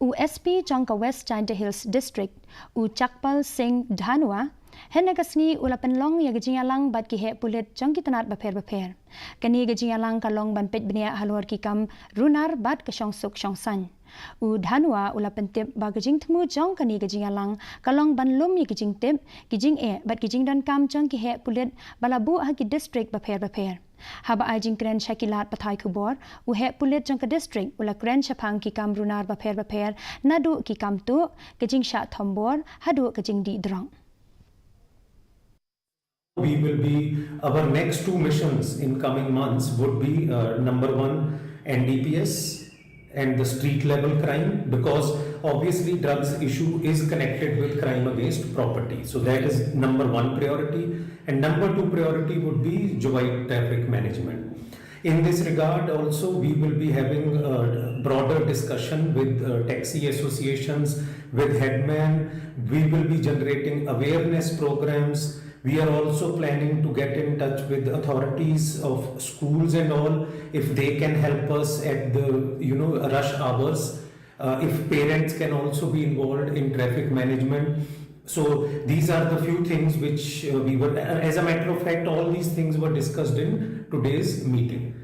u SP Jangka West Jaiñtia Hills District u Chakpal Singh Dhanua Henagasni ula Pynlong ya Jingialang bat ki he Pulit Jangki tanat baper kani Jingialang kalong ban pet benia Halor ki kam runar bat ke shong suk shong san u Dhanua ula pentip ba gajing temu jong kani Jingialang kalong ban lum ya gajing tip gijing bat gijing dan kam jang ki he Pulit balabu ha ki district baper haba Jingiakren shakilat pathai kubor u he Pulit jangka district ula kren shapang ki kam runar baper nadu ki kam tu gajing sha thombor hadu gajing di drong. We will be, our next two missions in coming months would be number one, NDPS and the street level crime, because obviously drugs issue is connected with crime against property. So that is number one priority, and number two priority would be joint traffic management. In this regard also we will be having a broader discussion with taxi associations, with headmen. We will be generating awareness programs. We are also planning to get in touch with authorities of schools and all, if they can help us at the rush hours, if parents can also be involved in traffic management. So these are the few things which we were, as a matter of fact, all these things were discussed in today's meeting.